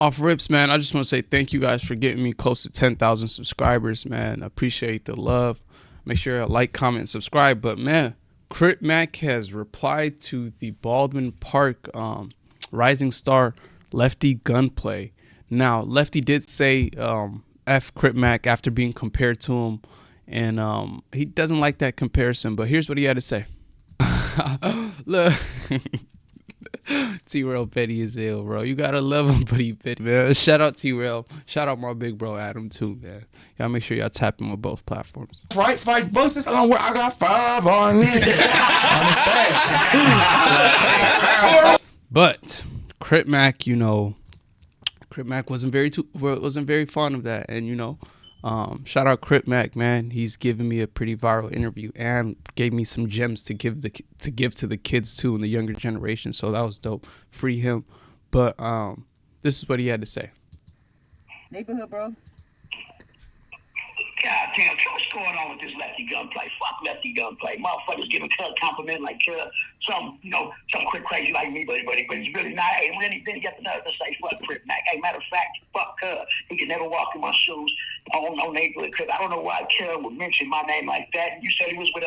Off rips, man, I just want to say thank you guys for getting me close to 10,000 subscribers, man. I appreciate the love. Make sure you like, comment, and subscribe. But, man, Crip Mac has replied to the Baldwin Park rising star Lefty Gunplay. Now, Lefty did say F Crip Mac after being compared to him, and he doesn't like that comparison. But here's what he had to say. Look. T-Rail petty as hell, bro. You gotta love him, but he petty, man. Shout out T-Rail. Shout out my big bro Adam too, man. Y'all make sure y'all tap him on both platforms. Right, fight versus on where I got 5 on me. But Crip Mac, Crip Mac wasn't very fond of that, and shout out Crip Mac, man. He's given me a pretty viral interview and gave me some gems to give to the kids too in the younger generation. So that was dope. Free him. But this is what he had to say. Neighborhood, bro. God damn, what's going on with this Lefty Gunplay? Fuck Lefty Gunplay. Motherfuckers giving Cuz compliment like some quick crazy like me, but it's really not. Hey, really didn't get the nerve to say fuck Crip Mac. Hey, matter of fact, fuck Cuz. He could never walk in my shoes on neighborhood Cuz. I don't know why Cuz would mention my name like that. You said he was with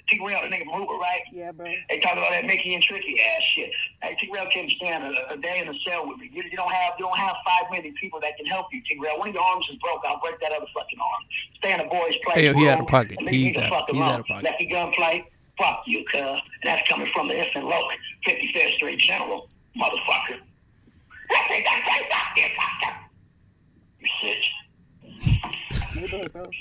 T-Rail, the nigga Maruba, right? Yeah, bro. They talk about that Mickey and Tricky ass shit. Hey, T-Rail can't stand a day in a cell with me. You don't have 5 million people that can help you, T-Rail. One of your arms is broke. I'll break that other fucking arm. Stay in the boys' play. Hey, he out of pocket. He's out of pocket. Lefty Gunplay, fuck you, cuz. And that's coming from the Infant Loke, 55th Street General, motherfucker. Lefty Gunplay, fuck you, fucker. You bitch.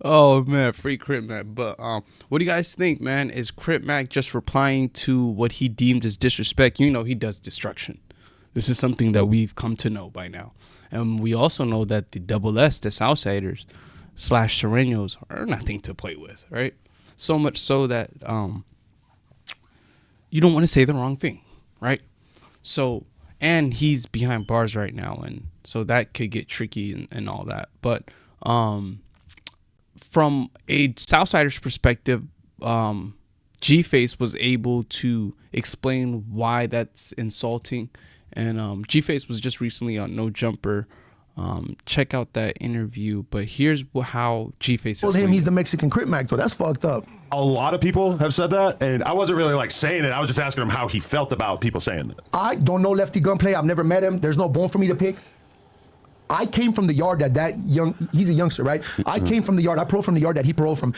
Oh man, free Crip Mac. But what do you guys think, man? Is Crip Mac just replying to what he deemed as disrespect? He does destruction. This is something that we've come to know by now. And we also know that the Double S, the Southsiders / Serenos are nothing to play with, right? So much so that you don't want to say the wrong thing, right? So, and he's behind bars right now, and so that could get tricky and all that. But from a Southsider's perspective, G-Face was able to explain why that's insulting. And G-Face was just recently on No Jumper. Check out that interview. But here's how G-Face told him he's the Mexican Crip Mac, though. That's fucked up. A lot of people have said that, and I wasn't really saying it. I was just asking him how he felt about people saying that. I don't know Lefty Gunplay. I've never met him. There's no bone for me to pick. I came from the yard that young, he's a youngster, right? I came from the yard, I paroled from the yard that he paroled from.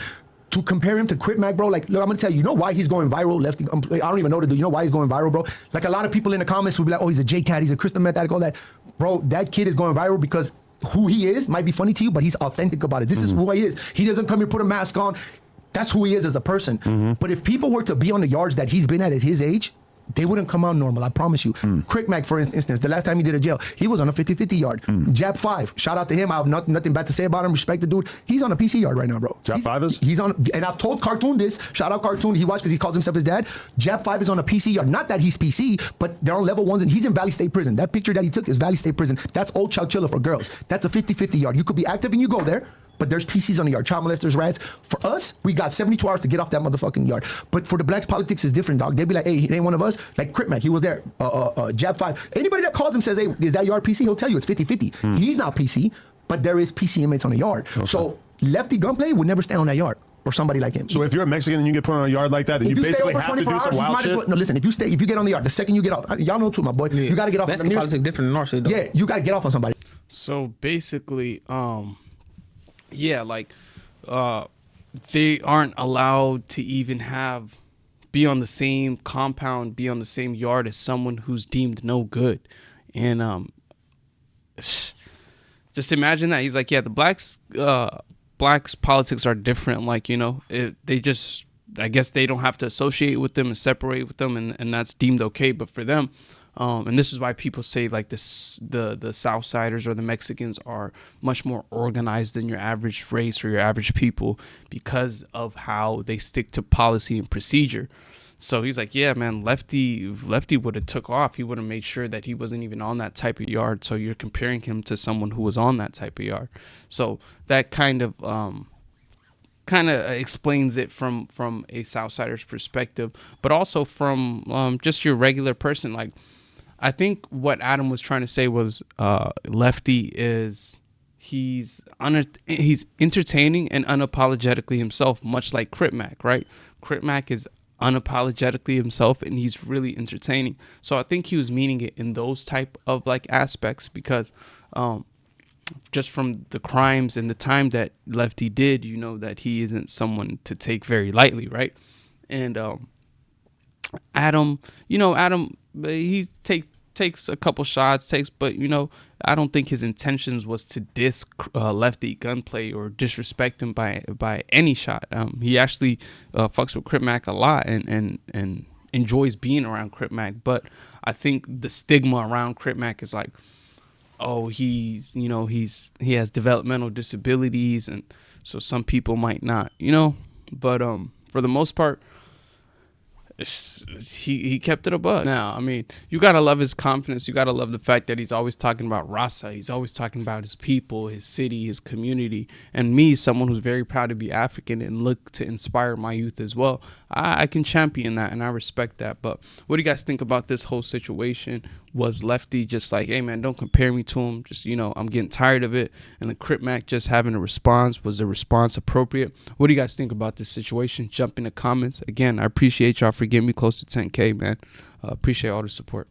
To compare him to Crip Mac, bro, look, I'm gonna tell you, why he's going viral, Lefty Gunplay? I don't even know the dude. You know why he's going viral, bro? Like a lot of people in the comments would be like, oh, he's a J-Cat, he's a crystal meth addict, all that. Bro, that kid is going viral because who he is might be funny to you, but he's authentic about it. This is who he is. He doesn't come here, put a mask on. That's who he is as a person. But if people were to be on the yards that he's been at his age, they wouldn't come out normal, I promise you. Crip Mac, for instance, the last time he did a jail, he was on a 50-50 yard. Jab 5, shout out to him. I have nothing bad to say about him. Respect the dude. He's on a PC yard right now, bro. Jab 5 is? He's on, and I've told Cartoon this. Shout out Cartoon. He watched because he calls himself his dad. Jab 5 is on a PC yard. Not that he's PC, but they're on level 1s, and he's in Valley State Prison. That picture that he took is Valley State Prison. That's Old Chowchilla for girls. That's a 50-50 yard. You could be active and you go there, but there's PCs on the yard, child molesters, rats. For us, we got 72 hours to get off that motherfucking yard. But for the blacks, politics is different, dog. They'd be like, hey, he ain't one of us. Like Crip Mac, he was there. Jab 5. Anybody that calls him says, hey, is that yard PC? He'll tell you it's 50-50. He's not PC, but there is PC inmates on the yard. Okay. So Lefty Gunplay would never stand on that yard. Or somebody like him. So if you're a Mexican and you get put on a yard like that, then you basically have to do some wild shit? Well, no, listen, if you get on the yard, the second you get off, y'all know too, my boy, you got to get off. Mexican politics different than our shit, though. Yeah, you got to get off on somebody. So basically, they aren't allowed to even be on the same compound, be on the same yard as someone who's deemed no good. And just imagine that. He's like, yeah, the blacks politics are different. Like, I guess they don't have to associate with them and separate with them, and that's deemed okay. But for them, and this is why people say like this, the Southsiders or the Mexicans are much more organized than your average race or your average people because of how they stick to policy and procedure. So he's like, yeah, man, Lefty would have took off. He would have made sure that he wasn't even on that type of yard. So you're comparing him to someone who was on that type of yard. So that kind of explains it from a Southsider's perspective, but also from just your regular person. Like, I think what Adam was trying to say was Lefty is he's entertaining and unapologetically himself, much like Crip Mac, right? Crip Mac is unapologetically himself and he's really entertaining. So I think he was meaning it in those type of like aspects because just from the crimes and the time that Lefty did, you know that he isn't someone to take very lightly, right? And Adam, he takes a couple shots, but I don't think his intentions was to diss Lefty Gunplay or disrespect him by any shot. He actually fucks with Crip Mac a lot and enjoys being around Crip Mac. But I think the stigma around Crip Mac is like, oh, he has developmental disabilities, and so some people might not, But for the most part, he kept it above. Now, I mean, you gotta love his confidence. You gotta love the fact that he's always talking about Rasa. He's always talking about his people, his city, his community. And me, someone who's very proud to be African and look to inspire my youth as well, I can champion that and I respect that. But what do you guys think about this whole situation? Was Lefty just like, hey man, don't compare me to him, just I'm getting tired of it? And the Crip Mac just having a response, was the response appropriate? What do you guys think about this situation? Jump in the comments. Again, I appreciate y'all for getting me close to 10K, man. Appreciate all the support.